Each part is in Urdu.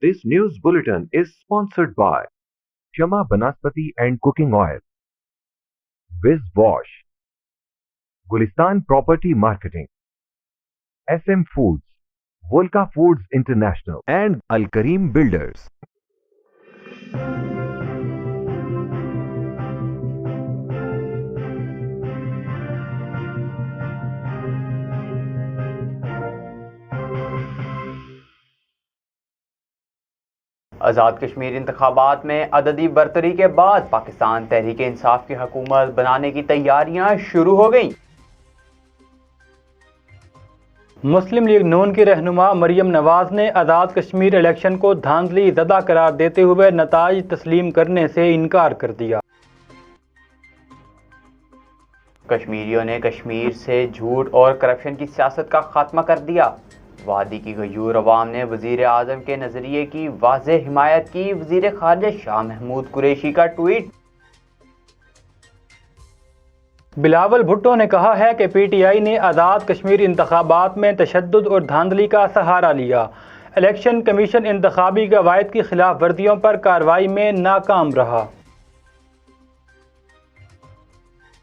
This news bulletin is sponsored by Shama Banaspati and Cooking Oil, Viz Wash, Gulistan Property Marketing, SM Foods, Volca Foods International, and Al Kareem Builders. Azad Kashmir انتخابات میں عددی برتری کے بعد پاکستان تحریک انصاف کی حکومت بنانے کی تیاریاں شروع ہو گئیں۔ مسلم لیگ نون کی رہنما مریم نواز نے آزاد کشمیر الیکشن کو دھاندلی زدہ قرار دیتے ہوئے نتائج تسلیم کرنے سے انکار کر دیا۔ کشمیریوں نے کشمیر سے جھوٹ اور کرپشن کی سیاست کا خاتمہ کر دیا۔ وادی کی غیور عوام نے وزیر اعظم کے نظریے کی واضح حمایت کی۔ وزیر خارجہ شاہ محمود قریشی کا ٹویٹ۔ بلاول بھٹو نے کہا ہے کہ پی ٹی آئی نے آزاد کشمیر انتخابات میں تشدد اور دھاندلی کا سہارا لیا۔ الیکشن کمیشن انتخابی قواعد کی خلاف ورزیوں پر کارروائی میں ناکام رہا۔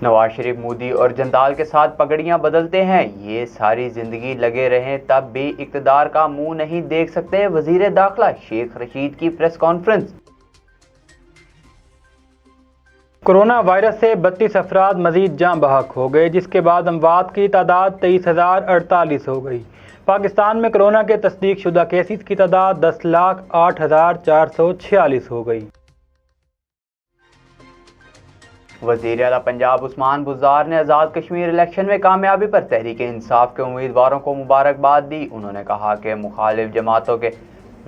نواز شریف مودی اور جندال کے ساتھ پگڑیاں بدلتے ہیں، یہ ساری زندگی لگے رہیں تب بھی اقتدار کا منہ نہیں دیکھ سکتے۔ وزیر داخلہ شیخ رشید کی پریس کانفرنس۔ کورونا وائرس سے 32 افراد مزید جاں بحق ہو گئے، جس کے بعد اموات کی تعداد 23,048 ہو گئی۔ پاکستان میں کورونا کے تصدیق شدہ کیسز کی تعداد 10,08,446 ہو گئی۔ وزیر اعلیٰ پنجاب عثمان بزدار نے آزاد کشمیر الیکشن میں کامیابی پر تحریک انصاف کے امیدواروں کو مبارکباد دی۔ انہوں نے کہا کہ مخالف جماعتوں کے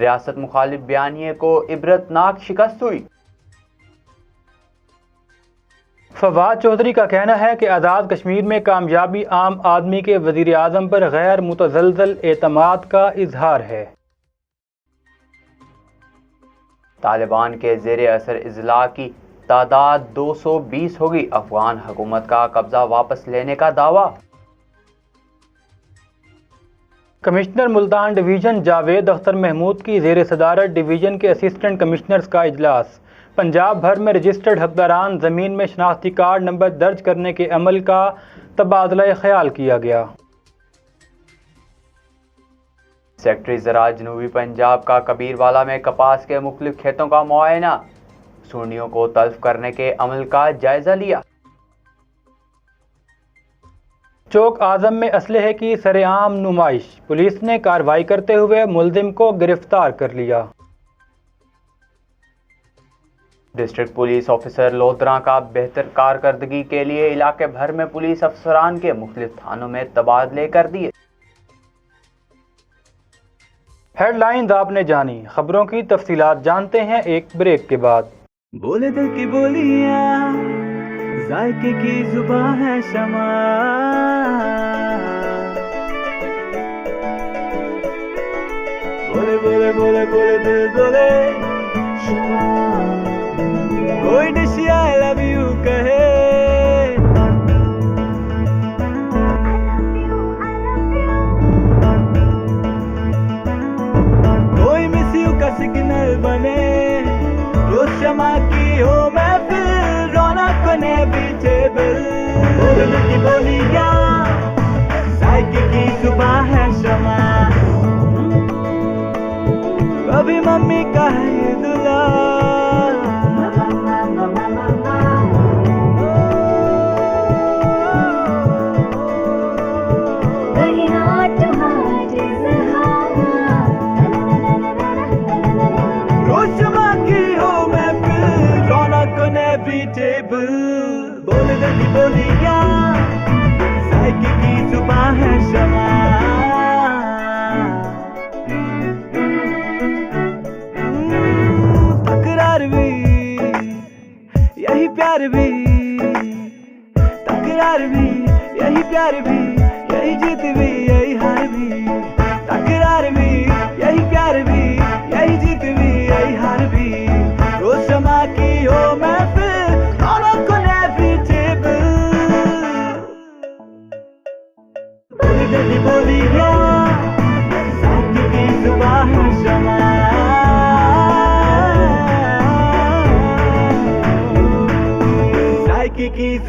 ریاست مخالف بیانیے کو عبرتناک شکست ہوئی۔ فواد چودھری کا کہنا ہے کہ آزاد کشمیر میں کامیابی عام آدمی کے وزیر اعظم پر غیر متزلزل اعتماد کا اظہار ہے۔ طالبان کے زیر اثر اضلاع کی تعداد 220 ہوگی۔ افغان حکومت کا قبضہ واپس لینے کا دعویٰ۔ کمشنر ملتان ڈویژن جاوید اختر محمود کی زیر صدارت ڈویژن کے اسسٹنٹ کمشنرز کا اجلاس۔ پنجاب بھر میں رجسٹرڈ حقداران زمین میں شناختی کارڈ نمبر درج کرنے کے عمل کا تبادلہ خیال کیا گیا۔ سیکٹری زراعت جنوبی پنجاب کا کبیروالا میں کپاس کے مختلف کھیتوں کا معائنہ، سونڈیوں کو تلف کرنے کے عمل کا جائزہ لیا۔ چوک اعظم میں اسلحے کی سرعام نمائش، پولیس نے کارروائی کرتے ہوئے ملزم کو گرفتار کر لیا۔ ڈسٹرکٹ پولیس آفیسر لودھراں کا بہتر کارکردگی کے لیے علاقے بھر میں پولیس افسران کے مختلف تھانوں میں تبادلے کر دیے۔ ہیڈ لائنز آپ نے جانی، خبروں کی تفصیلات جانتے ہیں ایک بریک کے بعد۔ بولے دل کی بولیاں، ذائقے کی زبان ہے شمع، بولے بولے بولے بولے دل بولے شمع، کوئی ڈش آئی لو یو کہے، کوئی مس یو کا سگنل بنے، شمع کی ہو محفل، رونق نے پیچھے بل، بولنے کی بولیاں، ذائقے کی زبان ہے شمع، کبھی ممی کا ہے دلہا، بولے دل کی بولیاں، ذائقے کی زبان ہے شمع، تکرار بھی یہی پیار بھی، تکرار بھی یہی پیار بھی، یہی جیت بھی یہی ہار بھی، تکرار بھی یہی پیار بھی، یہی جیت بھی یہی ہار بھی، روز شمع کی ہو محفل، بولیاں، ذائقے کی زبان ہے شمع۔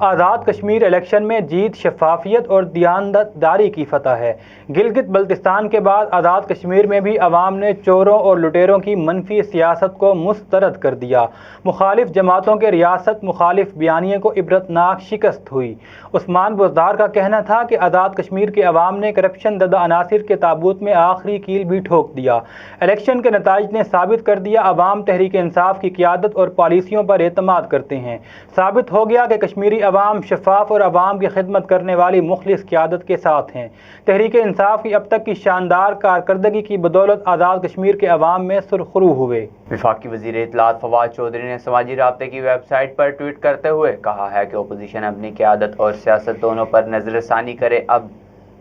آزاد کشمیر الیکشن میں جیت شفافیت اور دیانتداری کی فتح ہے۔ گلگت بلتستان کے بعد آزاد کشمیر میں بھی عوام نے چوروں اور لٹیروں کی منفی سیاست کو مسترد کر دیا۔ مخالف جماعتوں کے ریاست مخالف بیانیے کو عبرتناک شکست ہوئی۔ عثمان بزدار کا کہنا تھا کہ آزاد کشمیر کے عوام نے کرپشن زدہ عناصر کے تابوت میں آخری کیل بھی ٹھوک دیا۔ الیکشن کے نتائج نے ثابت کر دیا عوام تحریک انصاف کی قیادت اور پالیسیوں پر اعتماد کرتے ہیں۔ ثابت ہو گیا کہ کشمیری عوام شفاف اور عوام کی خدمت کرنے والی مخلص قیادت کے ساتھ ہیں۔ تحریک انصاف کی اب تک کی شاندار کارکردگی کی بدولت آزاد کشمیر کے عوام میں سرخرو ہوئے۔ وفاقی وزیر اطلاعات فواد چودھری نے سماجی رابطے کی ویب سائٹ پر ٹویٹ کرتے ہوئے کہا ہے کہ اپوزیشن اپنی قیادت اور سیاست دونوں پر نظر ثانی کرے۔ اب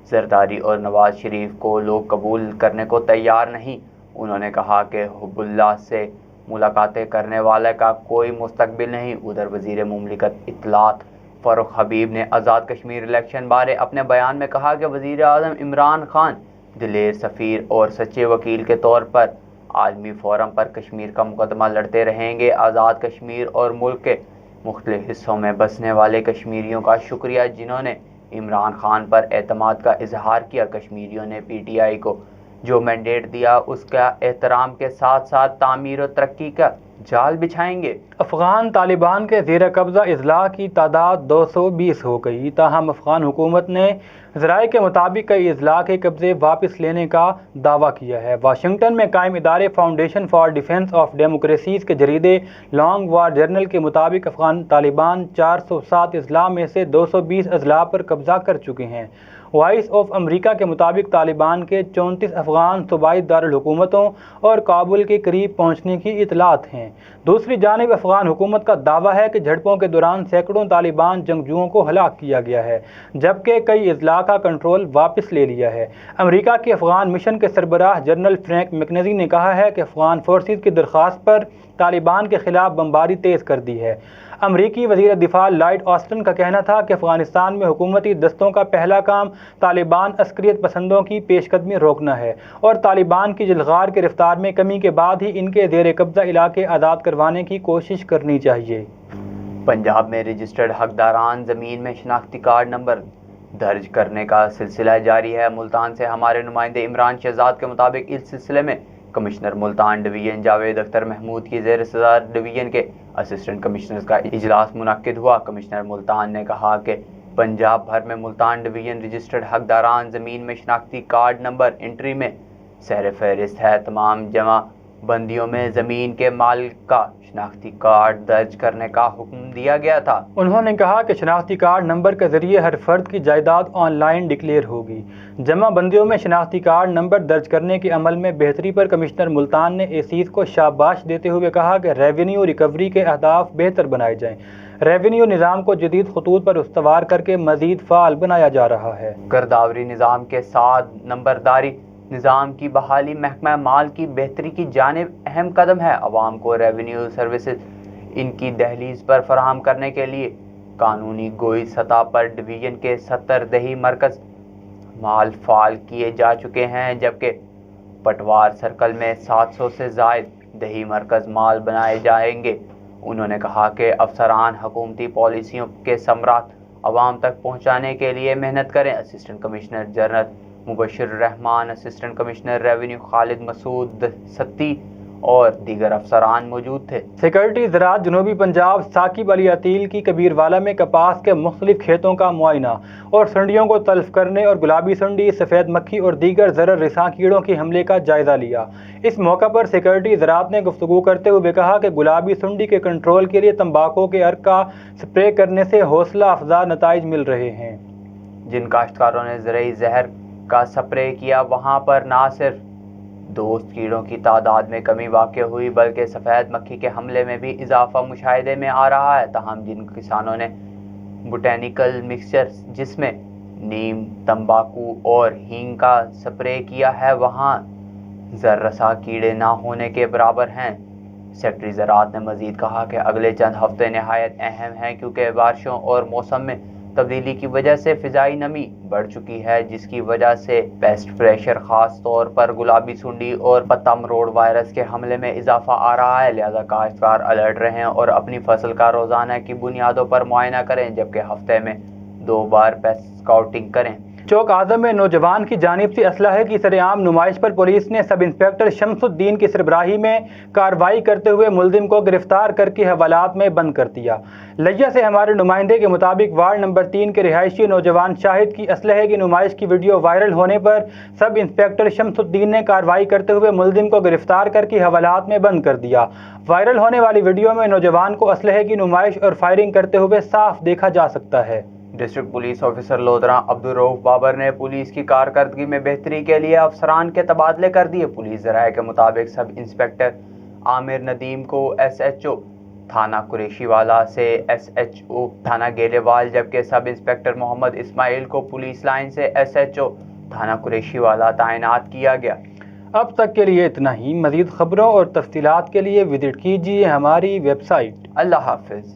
زرداری اور نواز شریف کو لوگ قبول کرنے کو تیار نہیں۔ انہوں نے کہا کہ حب اللہ سے ملاقاتیں کرنے والے کا کوئی مستقبل نہیں۔ ادھر وزیر مملکت اطلاعات فاروق حبیب نے آزاد کشمیر الیکشن بارے اپنے بیان میں کہا کہ وزیر اعظم عمران خان دلیر سفیر اور سچے وکیل کے طور پر عالمی فورم پر کشمیر کا مقدمہ لڑتے رہیں گے۔ آزاد کشمیر اور ملک کے مختلف حصوں میں بسنے والے کشمیریوں کا شکریہ جنہوں نے عمران خان پر اعتماد کا اظہار کیا۔ کشمیریوں نے پی ٹی آئی کو جو مینڈیٹ دیا اس کا احترام کے ساتھ ساتھ تعمیر و ترقی کا جال بچھائیں گے۔ افغان طالبان کے زیر قبضہ اضلاع کی تعداد 220 ہو گئی، تاہم افغان حکومت نے ذرائع کے مطابق کئی اضلاع کے قبضے واپس لینے کا دعویٰ کیا ہے۔ واشنگٹن میں قائم ادارے foundation for defence of democracies کے جریدے لانگ وار جرنل کے مطابق افغان طالبان 407 اضلاع میں سے 220 اضلاع پر قبضہ کر چکے ہیں۔ وائس آف امریکہ کے مطابق طالبان کے 34 افغان صوبائی دارالحکومتوں اور کابل کے قریب پہنچنے کی اطلاعات ہیں۔ دوسری جانب افغان حکومت کا دعویٰ ہے کہ جھڑپوں کے دوران سینکڑوں طالبان جنگجوؤں کو ہلاک کیا گیا ہے، جبکہ کئی اضلاع کا کنٹرول واپس لے لیا ہے۔ امریکہ کے افغان مشن کے سربراہ جنرل فرینک میکنزی نے کہا ہے کہ افغان فورسز کی درخواست پر طالبان کے خلاف بمباری تیز کر دی ہے۔ امریکی وزیر دفاع لائٹ آسٹن کا کہنا تھا کہ افغانستان میں حکومتی دستوں کا پہلا کام طالبان عسکریت پسندوں کی پیش قدمی روکنا ہے اور طالبان کی جلغار کی رفتار میں کمی کے بعد ہی ان کے زیر قبضہ علاقے آزاد کروانے کی کوشش کرنی چاہیے۔ پنجاب میں رجسٹرڈ حقداران زمین میں شناختی کارڈ نمبر درج کرنے کا سلسلہ جاری ہے۔ ملتان سے ہمارے نمائندے عمران شہزاد کے مطابق اس سلسلے میں کمشنر ملتان ڈویژن جاوید اختر محمود کی زیر صدر ڈویژن کے اسسٹنٹ کمشنرز کا اجلاس منعقد ہوا۔ کمشنر ملتان نے کہا کہ پنجاب بھر میں ملتان ڈویژن رجسٹرڈ حقداران زمین میں شناختی کارڈ نمبر انٹری میں سیر فہرست ہے۔ تمام جمع بندیوں میں زمین کے مالک کا شناختی کارڈ درج کرنے کا حکم دیا گیا تھا۔ انہوں نے کہا کہ شناختی کارڈ نمبر کے ذریعے ہر فرد کی جائیداد آن لائن ڈکلیئر ہوگی۔ جمع بندیوں میں شناختی کارڈ نمبر درج کرنے کے عمل میں بہتری پر کمشنر ملتان نے ایسیز کو شاباش دیتے ہوئے کہا کہ ریونیو ریکوری کے اہداف بہتر بنائے جائیں۔ ریونیو نظام کو جدید خطوط پر استوار کر کے مزید فعال بنایا جا رہا ہے۔ گرداوری نظام کے ساتھ نمبرداری نظام کی بحالی محکمہ مال کی بہتری کی جانب اہم قدم ہے۔ عوام کو ریونیو سروسز ان کی دہلیز پر فراہم کرنے کے لیے قانونی گوئی سطح پر ڈویژن کے 70 دیہی مرکز مال فعال کیے جا چکے ہیں، جبکہ پٹوار سرکل میں 700 سے زائد دیہی مرکز مال بنائے جائیں گے۔ انہوں نے کہا کہ افسران حکومتی پالیسیوں کے ثمرات عوام تک پہنچانے کے لیے محنت کریں۔ اسسٹنٹ کمشنر جنرل مبشر الرحمان، اسسٹنٹ کمشنر ریونیو خالد مسعود ستی اور دیگر افسران موجود تھے۔ سیکرٹری زراعت جنوبی پنجاب ثاقب علی عتیل کی کبیروالا میں کپاس کے مختلف کھیتوں کا معائنہ اور سنڈیوں کو تلف کرنے اور گلابی سنڈی، سفید مکھی اور دیگر ضرر رساں کیڑوں کے حملے کا جائزہ لیا۔ اس موقع پر سیکرٹری زراعت نے گفتگو کرتے ہوئے کہا کہ گلابی سنڈی کے کنٹرول کے لیے تمباکو کے عرق کا سپرے کرنے سے حوصلہ افزا نتائج مل رہے ہیں۔ جن کاشتکاروں نے زرعی زہر کا سپرے کیا وہاں پر نہ صرف دوست کیڑوں کی تعداد میں کمی واقع ہوئی بلکہ سفید مکھی کے حملے میں بھی اضافہ مشاہدے میں آ رہا ہے۔ تاہم جن کسانوں نے بوٹینیکل مکسچر جس میں نیم، تمباکو اور ہینگ کا سپرے کیا ہے وہاں زر رسا کیڑے نہ ہونے کے برابر ہیں۔ سیکرٹری زراعت نے مزید کہا کہ اگلے چند ہفتے نہایت اہم ہیں کیونکہ بارشوں اور موسم میں تبدیلی کی وجہ سے فضائی نمی بڑھ چکی ہے، جس کی وجہ سے پیسٹ پریشر خاص طور پر گلابی سنڈی اور پتہ مروڑ وائرس کے حملے میں اضافہ آ رہا ہے۔ لہذا کاشتکار الرٹ رہیں اور اپنی فصل کا روزانہ کی بنیادوں پر معائنہ کریں، جبکہ ہفتے میں 2 بار پیسٹ اسکاؤٹنگ کریں۔ چوک اعظم میں نوجوان کی جانب سے اسلحے کی سرعام نمائش پر پولیس نے سب انسپکٹر شمس الدین کی سربراہی میں کارروائی کرتے ہوئے ملزم کو گرفتار کر کے حوالات میں بند کر دیا۔ لیا سے ہمارے نمائندے کے مطابق وارڈ نمبر 3 کے رہائشی نوجوان شاہد کی اسلحے کی نمائش کی ویڈیو وائرل ہونے پر سب انسپکٹر شمس الدین نے کارروائی کرتے ہوئے ملزم کو گرفتار کر کے حوالات میں بند کر دیا۔ وائرل ہونے والی ویڈیو میں نوجوان کو اسلحے کی نمائش اور فائرنگ کرتے ہوئے صاف دیکھا جا سکتا ہے۔ District police officer Lodhran Abdul Rauf Babar نے پولیس کی کارکردگی میں بہتری کے لیے افسران کے تبادلے کر دیے۔ پولیس ذرائع کے مطابق سب انسپکٹر عامر ندیم کو ایس ایچ او تھانہ قریشی والا سے ایس ایچ او تھانہ گیلے وال، جبکہ سب انسپکٹر محمد اسماعیل کو پولیس لائن سے ایس ایچ او تھانہ قریشی والا تعینات کیا گیا۔ اب تک کے لیے اتنا ہی۔ مزید خبروں اور تفصیلات کے لیے وزٹ کیجیے ہماری ویب سائٹ۔ اللہ حافظ۔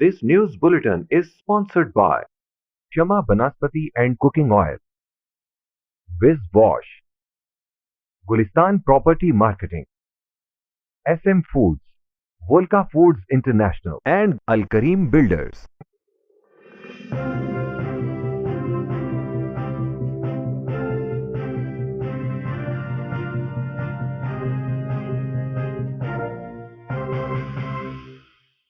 This news bulletin is sponsored by Shama Banaspati and Cooking Oil, Viz Wash, Gulistan Property Marketing, SM Foods, Volca Foods International, and Al Kareem Builders.